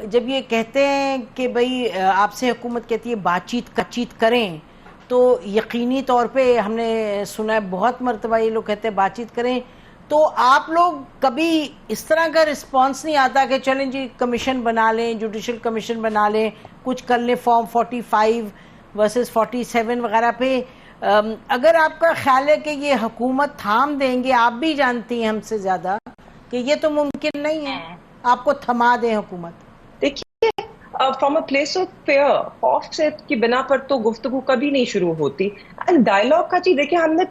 جب یہ کہتے ہیں کہ بھئی آپ سے حکومت کہتی ہے بات چیت کریں، تو یقینی طور پہ ہم نے سنا ہے بہت مرتبہ یہ لوگ کہتے ہیں بات چیت کریں، تو آپ لوگ کبھی اس طرح کا رسپانس نہیں آتا کہ چلیں جی کمیشن بنا لیں، جوڈیشل کمیشن بنا لیں، کچھ کر لیں فارم 45 ورسز 47 وغیرہ پہ؟ اگر آپ کا خیال ہے کہ یہ حکومت تھام دیں گے، آپ بھی جانتی ہیں ہم سے زیادہ کہ یہ تو ممکن نہیں ہے آپ کو تھما دیں حکومت. دیکھیے from a place of fear, خوف سے کی بنا پر تو گفتگو کبھی نہیں شروع ہوتی. اینڈ ڈائلاگ کا چیز دیکھیے، ہم نے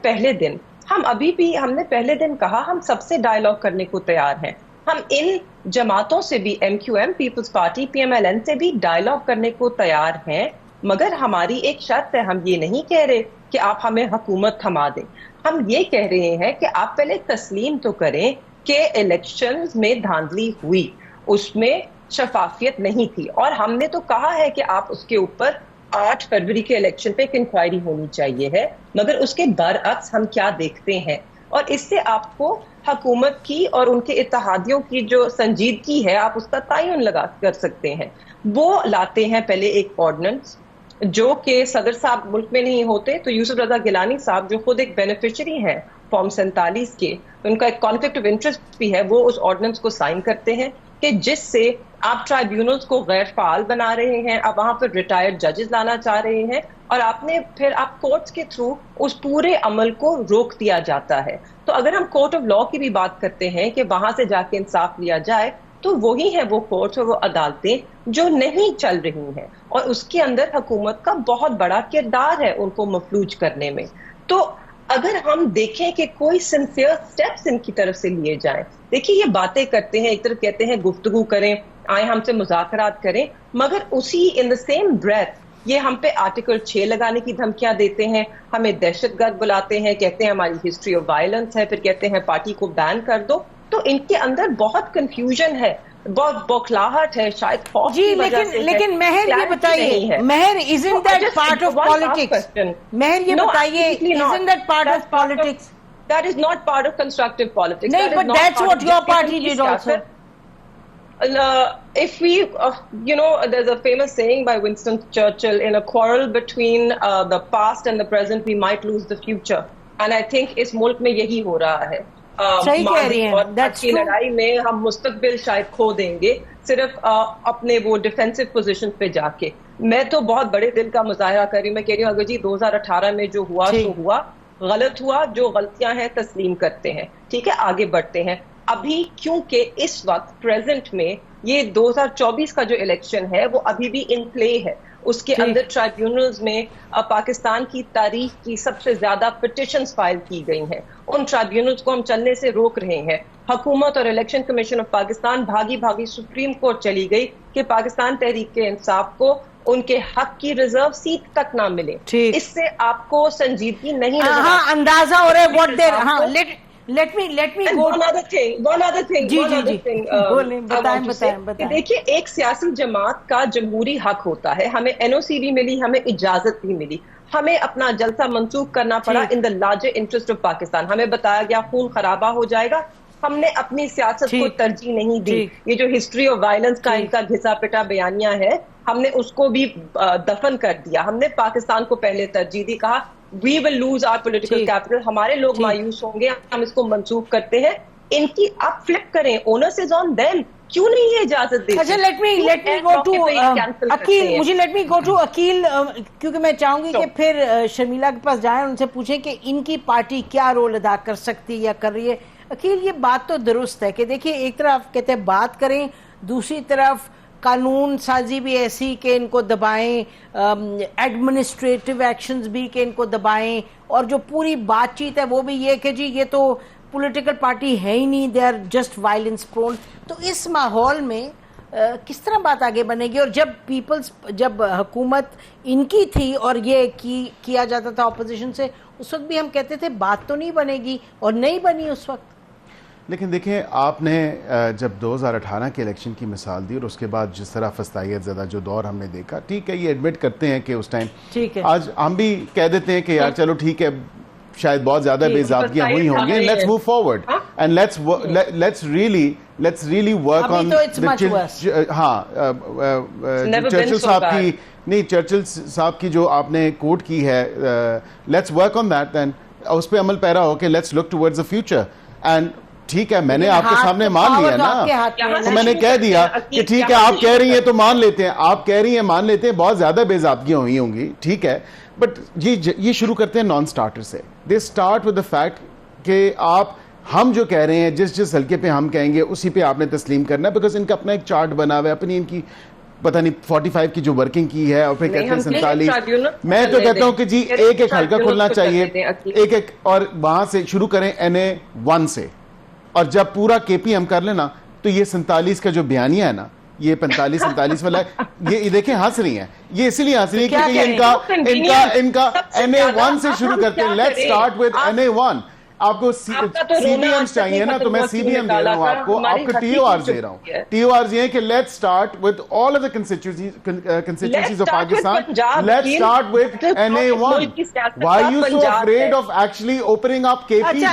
پہلے دن کہا ہم سب سے ڈائلاگ کرنے کو تیار ہیں. ہم ان جماعتوں سے بھی، M Q M, Peoples Party, P M L N سے بھی ڈائلاگ کرنے کو تیار ہیں، مگر ہماری ایک شرط ہے. ہم یہ نہیں کہہ رہے کہ آپ ہمیں حکومت تھما دیں. ہم یہ کہہ رہے ہیں کہ آپ پہلے تسلیم تو کریں کہ الیکشنز میں دھاندلی ہوئی، اس میں شفافیت نہیں تھی، اور ہم نے تو کہا ہے کہ آپ اس کے اوپر 8 فروری کے الیکشن پہ ایک انکوائری ہونی چاہیے ہے. مگر اس کے برعکس ہم کیا دیکھتے ہیں، اور اس سے آپ کو حکومت کی اور ان کے اتحادیوں کی جو سنجیدگی ہے آپ اس کا تعین لگا کر سکتے ہیں. وہ لاتے ہیں پہلے ایک آرڈیننس، جو کہ صدر صاحب ملک میں نہیں ہوتے تو یوسف رضا گیلانی صاحب جو خود ایک بینیفیشری ہیں فارم 47 کے، ان کا ایک کانفلکٹ آف انٹرسٹ بھی ہے، وہ اس آرڈیننس کو سائن کرتے ہیں کہ جس سے آپ ٹرائیبیونلز کو غیر فعال بنا رہے ہیں، آپ وہاں پر ریٹائرڈ ججز لانا چاہ رہے ہیں، اور آپ کورٹس کے تھرو اس پورے عمل کو روک دیا جاتا ہے. تو اگر ہم کورٹ آف لاء کی بھی بات کرتے ہیں کہ وہاں سے جا کے انصاف لیا جائے، تو وہی ہیں وہ کورٹس اور وہ عدالتیں جو نہیں چل رہی ہیں، اور اس کے اندر حکومت کا بہت بڑا کردار ہے ان کو مفلوج کرنے میں. تو اگر ہم دیکھیں کہ کوئی سنسیئر سٹیپس ان کی طرف سے لیے جائیں، دیکھیں یہ باتیں کرتے ہیں، ایک طرف کہتے ہیں گفتگو کریں، آئیں ہم سے مذاکرات کریں، مگر اسی ان دا سیم بریتھ یہ ہم پہ آرٹیکل 6 لگانے کی دھمکیاں دیتے ہیں، ہمیں دہشت گرد بلاتے ہیں، کہتے ہیں ہماری ہسٹری آف وائلنس ہے، پھر کہتے ہیں پارٹی کو بین کر دو. تو ان کے اندر بہت کنفیوژن ہے، بہت بوکھلاہٹ ہے، شاید خوف کی وجہ سے ہے. لیکن مہر یہ بتائیے، مہر isn't that part of politics? مہر یہ بتائیے isn't that part of politics? That is not part of constructive politics. No, but that's what your party did also. If we, there's a famous saying by Winston Churchill, in a quarrel between the past and the present, we might lose the future. And I think اس ملک میں یہی ہو رہا ہے. صحیح کہہ رہی ہیں. آج کی لڑائی میں ہم مستقبل شاید کھو دیں گے صرف اپنے وہ ڈیفینسو پوزیشن پہ جا کے. میں تو بہت بڑے دل کا مظاہرہ کر رہی ہوں. میں کہہ رہی ہوں اگر جی 2018 میں جو ہوا سو ہوا، غلط ہوا، جو غلطیاں ہیں تسلیم کرتے ہیں، ٹھیک ہے، آگے بڑھتے ہیں. ابھی کیونکہ اس وقت پریزنٹ میں یہ 2024 کا جو الیکشن ہے وہ ابھی بھی ان پلے ہے، اس کے اندر ٹرائیبیونلز میں پاکستان کی تاریخ کی سب سے زیادہ پٹیشنز فائل کی گئی ہیں. ان ٹرائیبیونلز کو ہم چلنے سے روک رہے ہیں. حکومت اور الیکشن کمیشن آف پاکستان بھاگی سپریم کورٹ چلی گئی کہ پاکستان تحریک انصاف کو ان کے حق کی ریزرو سیٹ تک نہ ملے. اس سے آپ کو سنجیدگی نہیں نظر ہاں اندازہ ہو رہا ہے. Let me go. One other thing. دیکھیے ایک سیاسی جماعت کا جمہوری حق ہوتا ہے. ہمیں این او سی بھی ملی، ہمیں اجازت بھی ملی، ہمیں اپنا جلسہ منسوخ کرنا پڑا in the larger interest of Pakistan. ہمیں بتایا گیا خون خرابہ ہو جائے گا، ہم نے اپنی سیاست کو ترجیح نہیں دی. یہ جو ہسٹری آف وائلنس کا ان کا گھسا پٹا بیانیہ ہے، ہم نے اس کو بھی دفن کر دیا. ہم نے پاکستان کو پہلے ترجیح دی، کہا we will lose our political capital، ہمارے لوگ مایوس ہوں گے، ہم اس کو منسوخ کرتے ہیں. ان کی آپ فلپ کریں، onus is on them. کیوں نہیں یہ اجازت دیتے؟ اچھا let me go to Aqeel. مجھے let me go to Aqeel, کیونکہ میں چاہوں گی کہ پھر شرمیلہ کے پاس جائیں، ان سے پوچھیں کہ ان کی پارٹی کیا رول ادا کر سکتی یا کر رہی ہے. عقیل یہ بات تو درست ہے کہ دیکھیے ایک طرف کہتے ہیں بات کریں، دوسری طرف قانون سازی بھی ایسی کہ ان کو دبائیں، ایڈمنسٹریٹو ایکشنز بھی کہ ان کو دبائیں، اور جو پوری بات چیت ہے وہ بھی یہ کہ جی یہ تو پولیٹیکل پارٹی ہے ہی نہیں، they are just violence prone. تو اس ماحول میں کس طرح بات آگے بنے گی؟ اور جب حکومت ان کی تھی اور یہ کیا جاتا تھا اپوزیشن سے، اس وقت بھی ہم کہتے تھے بات تو نہیں بنے گی، اور نہیں بنی اس وقت. لیکن دیکھیں آپ نے جب 2018 کے الیکشن کی مثال دی اور اس کے بعد جس طرح فسطائیت زدہ جو دور ہم نے دیکھا، ٹھیک ہے یہ ایڈمٹ کرتے ہیں کہ اس ٹائم، آج ہم بھی کہہ دیتے ہیں کہ یار چلو ٹھیک ہے شاید بہت زیادہ بے ضابطگیاں ہوئی ہوں گی، let's move forward and let's really let's really work on Churchill صاحب کی نہیں چرچل صاحب کی جو آپ نے کوٹ کی ہے let's work on that then اس پہ عمل پیرا ہو کہ let's look towards the future and ٹھیک ہے میں نے آپ کے سامنے مان لیا نا تو میں نے کہہ دیا کہ ٹھیک ہے آپ کہہ رہی ہیں تو مان لیتے ہیں آپ کہہ رہی ہیں مان لیتے ہیں بہت زیادہ بے ضابطگیاں ہوئی ہوں گی ٹھیک ہے بٹ یہ شروع کرتے ہیں نان سٹارٹر سے they start with the fact کہ آپ ہم جو کہہ رہے ہیں جس حلقے پہ ہم کہیں گے اسی پہ آپ نے تسلیم کرنا ہے بیکاز ان کا اپنا ایک چارٹ بنا ہوا ہے اپنی ان کی پتہ نہیں 45 کی جو ورکنگ کی ہے اور پھر کہتے ہیں 47 میں تو کہتا ہوں کہ جی ایک حلقہ کھلنا چاہیے ایک اور وہاں سے شروع کریں NA1 سے اور جب پورا KP ہم کر لینا تو یہ 47 کا جو بیانیہ ہے نا یہ 45-47 والا یہ دیکھیں ہنس رہی ہیں یہ اسی لیے ہنس رہی ہیں کیونکہ یہ ان کا NA1 سے شروع کرتے ہیں لیٹس اسٹارٹ ود NA1 آپ کو سی بی ایم چاہیے نا تو میں سی بی ایم دے رہا ہوں آپ کو TORs دے رہا ہوں TORs یہ ہے کہ let's start with all of the constituencies of Pakistan let's start with NA1 why are you so afraid of actually opening up KP